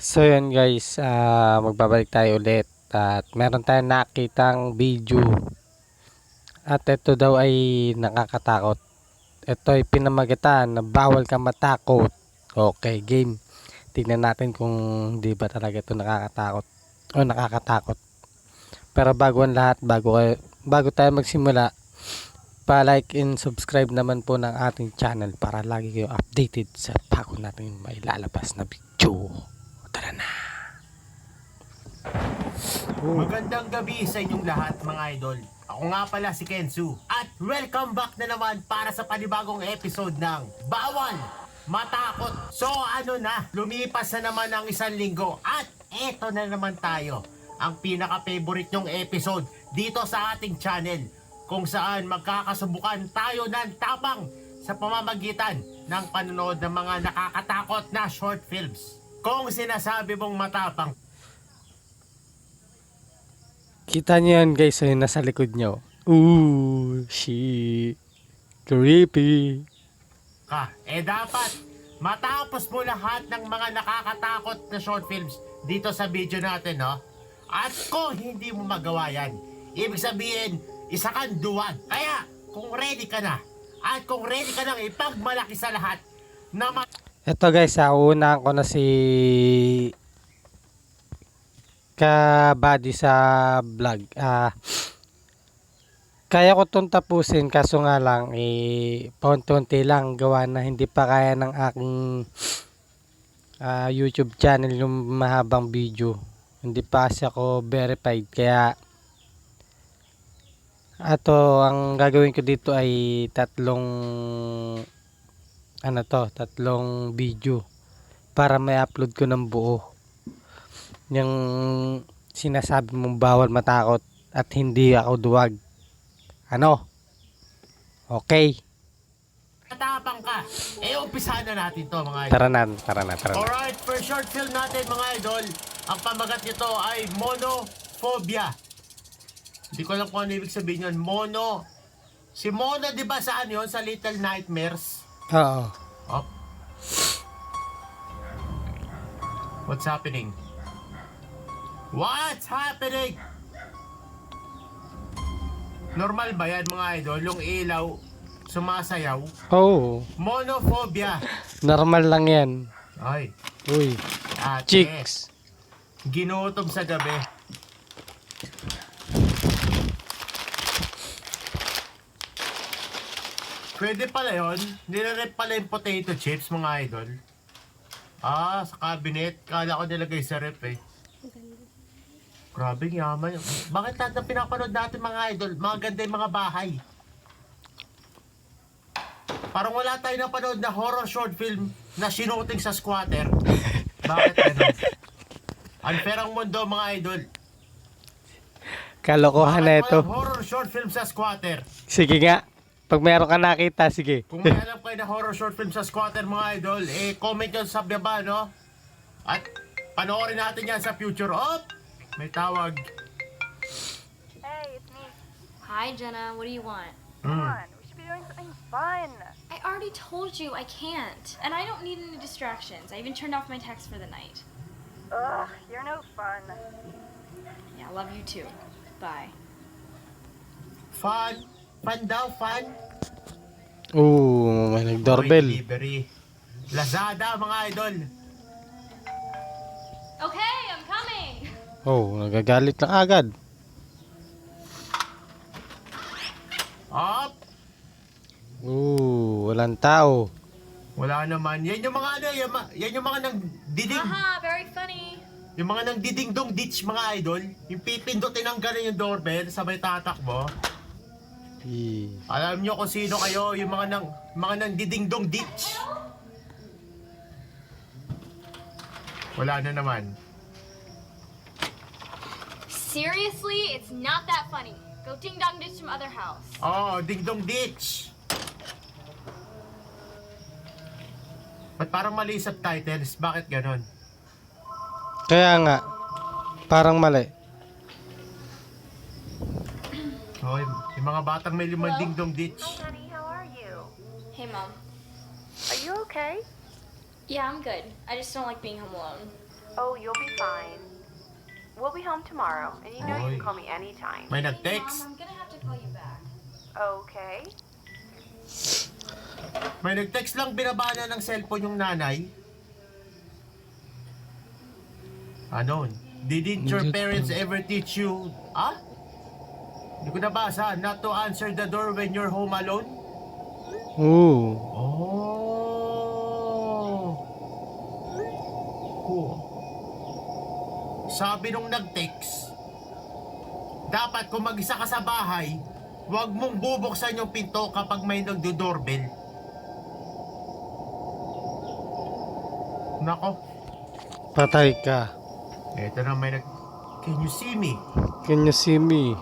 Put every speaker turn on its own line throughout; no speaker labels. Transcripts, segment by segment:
So yun guys, magbabalik tayo ulit at meron tayong nakitang video at ito daw ay nakakatakot. Ito ay pinamagitan na bawal ka matakot. Okay, game. Tingnan natin kung di ba talaga ito nakakatakot o nakakatakot. Pero bago ang lahat, bago tayo magsimula, pa-like and subscribe naman po ng ating channel para lagi kayo updated sa bago natin may lalabas na video. Tara na!
Magandang gabi sa inyong lahat mga idol. Ako nga pala si Kensu at welcome back na naman para sa panibagong episode ng Bawal Matakot. So ano na, lumipas na naman ang isang linggo at eto na naman tayo. Ang pinaka-favorite nyong episode dito sa ating channel kung saan magkakasubukan tayo ng tapang sa pamamagitan ng panonood ng mga nakakatakot na short films. Kung sinasabi mong matapang,
Kita niyo yan guys, ayun nasa likod nyo. Ooh, shit. Creepy.
dapat matapos mo lahat ng mga nakakatakot na short films dito sa video natin, no? At kung hindi mo magawa yan, ibig sabihin, isa kang duwag. Kaya, kung ready ka na, at kung ready ka nang ipagmalaki sa lahat, na
Ito guys, unahan ko na si Kabady sa vlog. Kaya ko itong tapusin kaso nga lang, paunti-unti lang gawa na hindi pa kaya ng aking YouTube channel yung mahabang video. Hindi pa kasi ako verified kaya ang gagawin ko dito ay tatlong video para may upload ko ng buo yung sinasabi mong bawal matakot at hindi ako duwag. Ano? Okay.
matapang ka, umpisahan na natin to mga idol.
Tara na.
Alright, for short film natin mga idol, ang pamagat nito ay monophobia. Hindi ko alam kung ano ibig sabihin yun. Si Mono, di ba saan yun? Sa Little Nightmares?
Oo.
Oh. What's happening? What's happening? Normal ba yan mga idol? Yung ilaw, sumasayaw?
Oh,
Monophobia.
normal lang yan.
Ay,
Uy,
ate.
chicks.
Ginutom sa gabi. Pwede pala yun. Nire-rep pala yung potato chips, mga idol. Sa cabinet. Kala ko nilagay sa rep eh. Grabe, yaman. Bakit lahat ng pinapanood natin, mga idol, mga ganda yung mga bahay? Parang wala tayo napanood na horror short film na sinuting sa squatter. Bakit ganun? Unfair ang mundo, mga idol.
Kalokohan na ito.
Walang horror short film sa squatter.
Sige nga. Pag meron ka nakita, sige.
Kung may alam kayo na horror short film sa squatter, mga idol, comment nyo sa baba, no? At panoorin natin yan sa future. May tawag.
Hey, it's me.
Hi, Jenna. What do you want?
Come on, we should be doing something fun.
I already told you I can't. And I don't need any distractions. I even turned off my text for the night.
Ugh, you're no fun.
Yeah, love you too. Bye.
Fun. Fun daw, fun.
Ooh, may nag-doorbell.
Delivery. Lazada, mga idol.
Okay, I'm coming.
Oh, nagagalit na agad.
Up.
Ooh, walang tao.
Wala naman. Yan yung mga yan yung mga nang diding.
Haha, very funny.
Yung mga nang diding-dong ditch, mga idol. Yung pipindutin ang gano'n yung doorbell, sabay tatakbo. Alam nyo kung sino kayo, yung mga nang diding-dong ditch. Wala na naman.
Seriously? It's not that funny. Go ding dong ditch some other house.
Ding-dong ditch. Ba't parang mali yung subtitles? Bakit ganon?
Kaya nga, parang mali.
Yung mga batang may limang
Hello?
ding-dong ditch.
Hi, honey, how are you?
Hey, Mom.
Are you okay?
Yeah, I'm good. I just don't like being home alone.
Oh, you'll be fine. We'll be home tomorrow, and you know you
Oy.
can call me anytime.
May
Hey,
nag-text.
Mom, I'm gonna have to call you back.
Okay?
May nag-text lang binaba na ng cellphone yung nanay. Ano? Didn't your parents ever teach you? Ah? Hindi ko nabasa. Not to answer the door when you're home alone?
Oo.
Oh. Cool. Sabi nung nag-text, dapat kung mag-isa ka sa bahay, huwag mong bubuksan yung pinto kapag may nagdo-doorbell. Nako,
Patay ka.
eto na may nag... Can you see me?
Can you see me?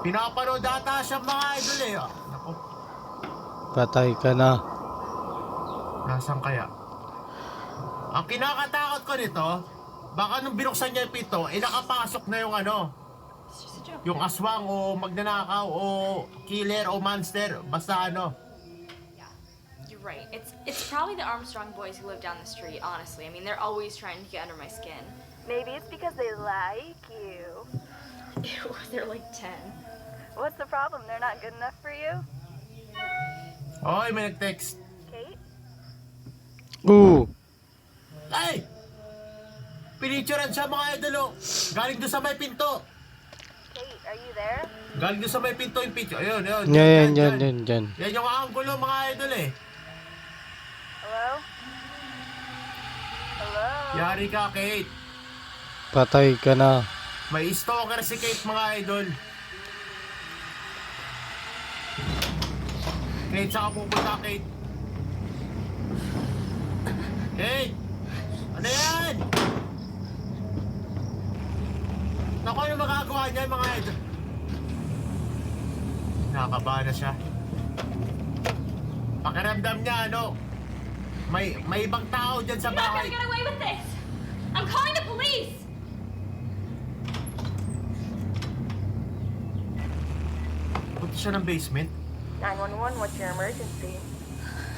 Pinapanood ata siya mga idol eh. Ah, nako,
Patay ka na.
nasan kaya? Ang kinakatakot ko nito, baka nung binuksan niya yung pinto, nakapasok na yung ano,
It's just a joke.
yung aswang o magnanakaw o killer o monster, basta ano.
Yeah, you're right. It's probably the Armstrong boys who live down the street, honestly. I mean, they're always trying to get under my skin.
Maybe it's because they like you.
Ew, they're like 10.
What's the problem? They're not good enough for you?
Oy, may nag-text.
Kate?
Oo.
Ay! Pinicturean siya mga idol oh. Galing doon sa may pinto.
Kate, are you there?
Galing doon sa may pinto yung picture. Ayun, ayun.
Yan,
Yan.
yan.
Yan yung angulo mga idol eh.
Hello? Hello?
Yari ka, Kate.
Patay ka na.
May stalker si Kate mga idol. Kate, saan ka pupunta, Kate? Kate! Ano yan? Naku, ano magagawa niya mga idol? Nakakabahan na siya. Pakiramdam niya, ano? May ibang tao dyan sa
You're not
bahay.
gonna get away with this! I'm calling the police!
Punta siya ng basement.
911, what's your emergency?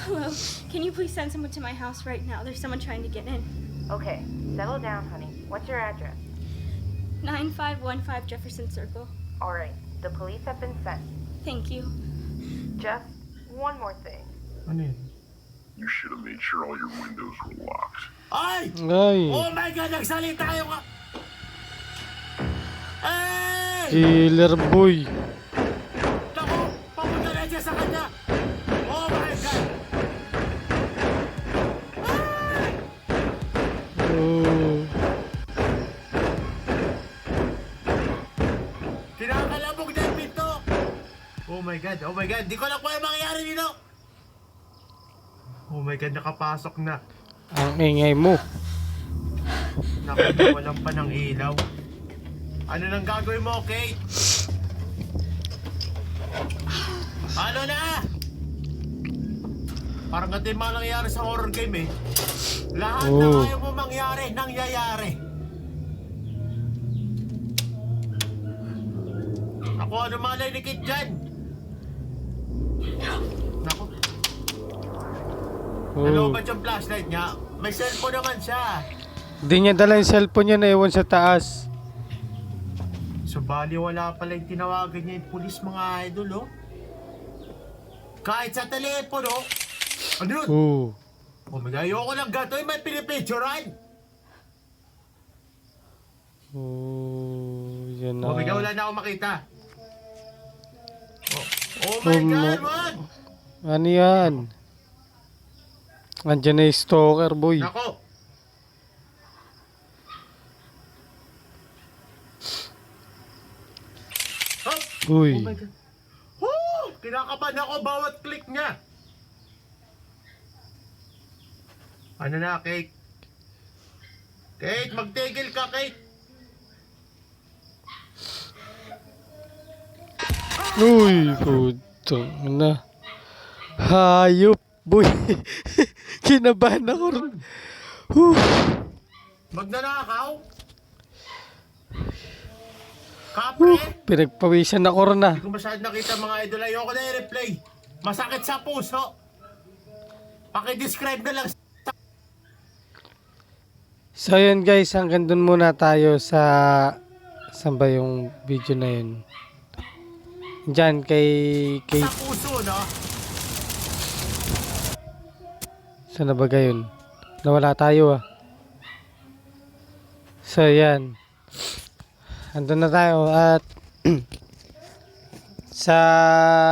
Hello, can you please send someone to my house right now? There's someone trying to get in.
Okay, settle down, honey. What's your address?
9515 Jefferson Circle.
Alright, the police have been sent.
Thank you.
Just one more thing.
Ano yun?
You should have made sure all your windows were locked.
Ay!
Ay.
Oh my God! Nagsalita yung... Ay!
Killer boy.
Naku! Papunta na siya sa kanya! Oh my God! Ay!
Oo.
Kinakalabog na yung pinto! Oh my God! Oh my God! Di ko lang kung ano mangyayari dito! Oh my God! Nakapasok na!
Ang ingay mo.
Nakatawalan pa ng ilaw. Ano nang gagawin mo, Kate? Ano na? Parang ganito yung mga nangyayari sa horror game eh. Lahat na
Oh.
ayaw mo mangyari, nangyayari. Ako, ano malay ni Kate dyan? Naku,
Oo.
nalobat yung flashlight niya. May cellphone naman siya.
Di niya dala yung cellphone niya, naiwan sa taas.
So bali wala pala yung tinawagan niya yung pulis mga idol oh. Kahit sa telepono. Ano yun?
Oo.
Oh my God, ayoko lang gato may pinipicturean.
Oo. Yan na.
Oh my God, wala na akong makita. Oh my God, wag!
Ano yan? Andiyan na yung stalker boy.
Nako. Oh,
Uy.
oh my God. Oh, kinakabahan ako bawat click niya. Ano na, Kate? Kate, magtigil ka, Kate.
Uy, putang na. Hayop, boy. Kinabahan ako rin. Whew.
Magnanakaw? Kapre?
Pinagpawisan ako rin ah.
Hindi ko masyadong nakita mga idol. Ayoko na i-replay. Masakit sa puso. Paki-describe na lang.
So yun guys, hanggang dun muna tayo sa saan ba yung video na yun? Diyan kay
Sa puso, no?
saan na ba gayon? Nawala tayo ah. So yan. Andun na tayo at sa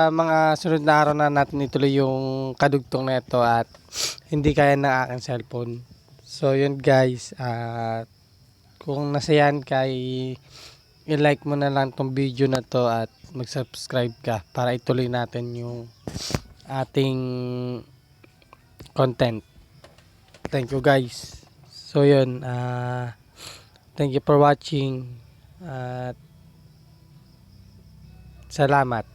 mga sunod na araw na natin ituloy yung kadugtong na ito at hindi kaya ng aking cellphone. So yun guys, at kung nasayan ka, i-like mo na lang tong video na to at mag-subscribe ka para ituloy natin yung ating content. Thank you guys. So yun, thank you for watching at salamat.